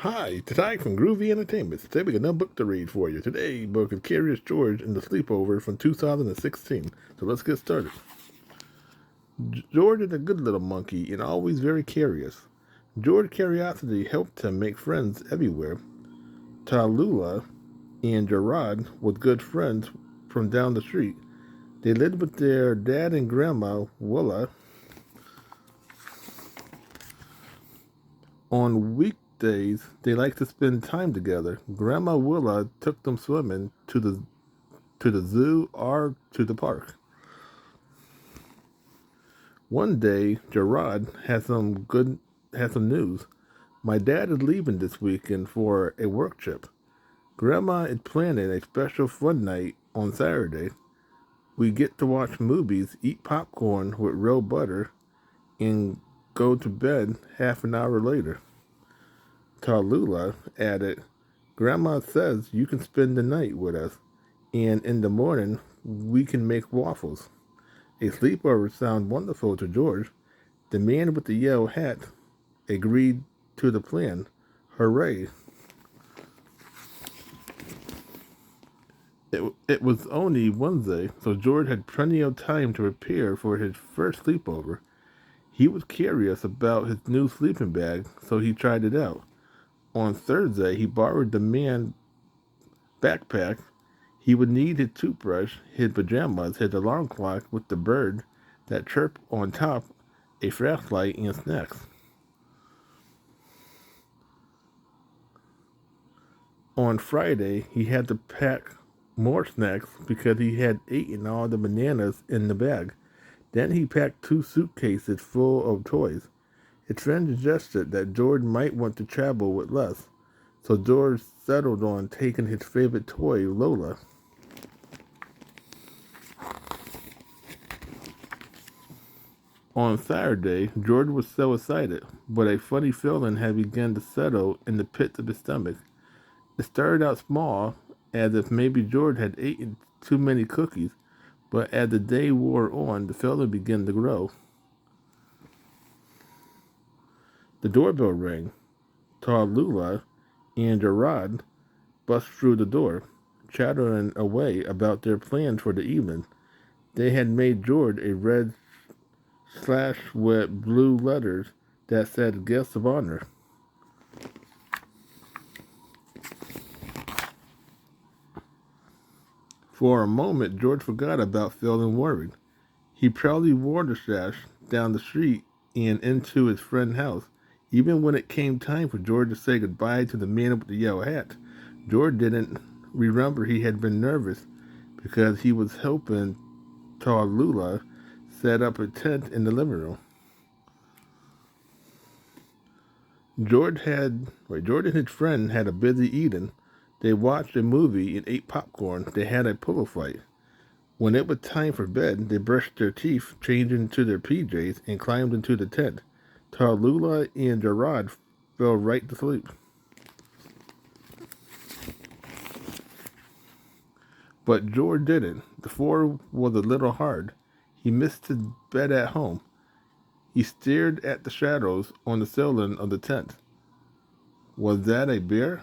Hi, Ty from Groovy Entertainment. Today we got another book to read for you. Today, book is Curious George and the Sleepover from 2016. So let's get started. George is a good little monkey and always very curious. George's curiosity helped him make friends everywhere. Tallulah and Gerard were good friends from down the street. They lived with their dad and grandma, Willa. On weekdays, they liked to spend time together. Grandma Willa took them swimming to the zoo or to the park. One day, Gerard had some news. My dad is leaving this weekend for a work trip. Grandma is planning a special fun night on Saturday. We get to watch movies, eat popcorn with real butter, and go to bed half an hour later. Tallulah added, Grandma says you can spend the night with us, and in the morning we can make waffles. A sleepover sounded wonderful to George. The man with the yellow hat agreed to the plan. Hooray! It was only Wednesday, so George had plenty of time to prepare for his first sleepover. He was curious about his new sleeping bag, so he tried it out. On Thursday, he borrowed the man's backpack. He would need his toothbrush, his pajamas, his alarm clock with the bird that chirped on top, a flashlight, and snacks. On Friday, he had to pack more snacks because he had eaten all the bananas in the bag. Then he packed 2 suitcases full of toys. His friend suggested that George might want to travel with Les, so George settled on taking his favorite toy, Lola. On Saturday, George was so excited, but a funny feeling had begun to settle in the pit of his stomach. It started out small, as if maybe George had eaten too many cookies, but as the day wore on, the feeling began to grow. The doorbell rang. Tallulah and Gerard bust through the door, chattering away about their plans for the evening. They had made George a red slash with blue letters that said Guest of Honor. For a moment, George forgot about feeling worried. He proudly wore the sash down the street and into his friend's house. Even when it came time for George to say goodbye to the man with the yellow hat, George didn't remember he had been nervous because he was helping Tallulah set up a tent in the living room. George and his friend had a busy evening. They watched a movie and ate popcorn. They had a pillow fight. When it was time for bed, they brushed their teeth, changed into their PJs, and climbed into the tent. Tallulah and Gerard fell right to sleep. But George didn't. The floor was a little hard. He missed his bed at home. He stared at the shadows on the ceiling of the tent. Was that a bear?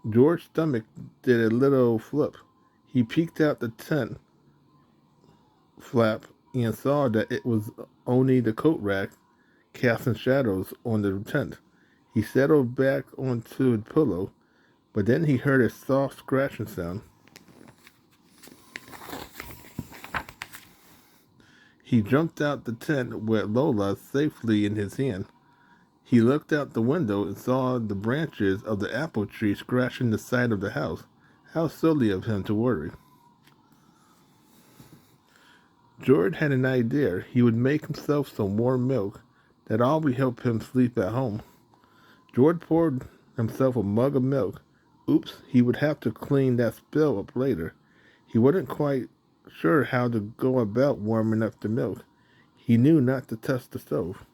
George's stomach did a little flip. He peeked out the tent flap and saw that it was only the coat rack casting shadows on the tent. He settled back onto the pillow, but then he heard a soft scratching sound. He jumped out the tent with Lola safely in his hand. He looked out the window and saw the branches of the apple tree scratching the side of the house. How silly of him to worry. George had an idea. He would make himself some warm milk. That always help him sleep at home. George poured himself a mug of milk. Oops, he would have to clean that spill up later. He wasn't quite sure how to go about warming up the milk. He knew not to touch the stove.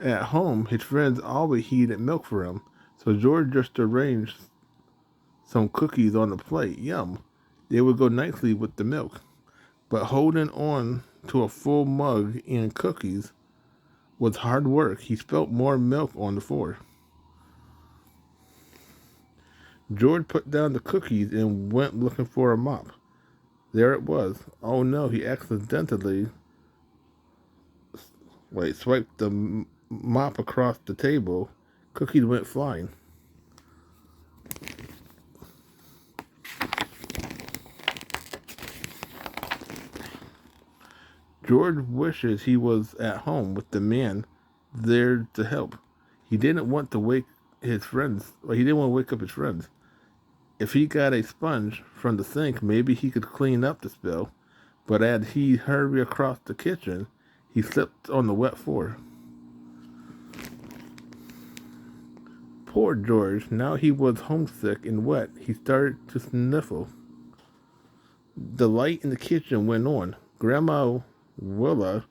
At home, his friends always heated milk for him, so George just arranged some cookies on the plate. Yum. They would go nicely with the milk. But holding on to a full mug and cookies was hard work. He spilled more milk on the floor. George put down the cookies and went looking for a mop. There it was. Oh no, he accidentally swiped the mop across the table. Cookies went flying. George wishes he was at home with the man there to help. He didn't want to wake his friends. He didn't want to wake up his friends. If he got a sponge from the sink, maybe he could clean up the spill. But as he hurried across the kitchen, he slipped on the wet floor. Poor George, now he was homesick and wet. He started to sniffle. The light in the kitchen went on. Grandma Willa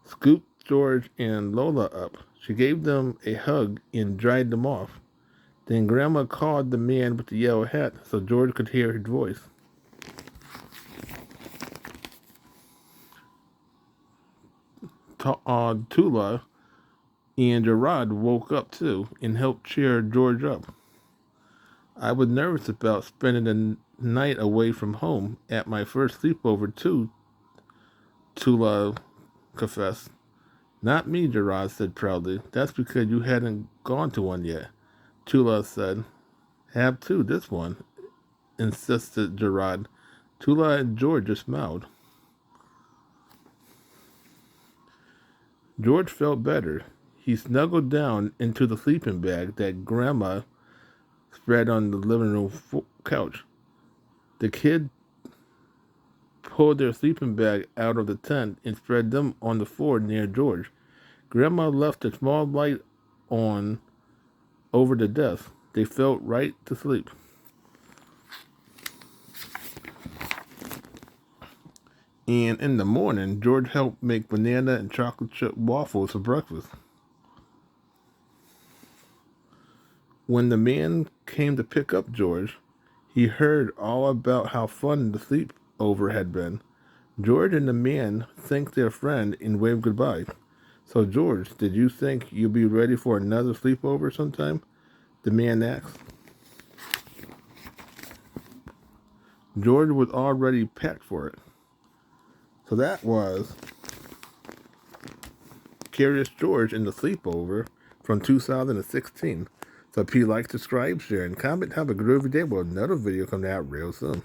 scooped George and Lola up. She gave them a hug and dried them off. Then Grandma called the man with the yellow hat so George could hear his voice. Tula and Gerard woke up too and helped cheer George up. I was nervous about spending the night away from home at my first sleepover too, Tula confessed. Not me, Gerard said proudly. That's because you hadn't gone to one yet. Tula said. Have to, this one, insisted Gerard. Tula and George just smiled. George felt better. He snuggled down into the sleeping bag that Grandma spread on the living room couch. The kid pulled their sleeping bag out of the tent and spread them on the floor near George. Grandma left a small light on over the desk. They fell right to sleep. And in the morning, George helped make banana and chocolate chip waffles for breakfast. When the man came to pick up George, he heard all about how fun the sleepover had been. George and the man thanked their friend and waved goodbye. So, George, did you think you'll be ready for another sleepover sometime? The man asked. George was already packed for it. So that was Curious George and the Sleepover from 2016. So if you like, subscribe, share, and comment, have a groovy day. Well, another video coming out real soon.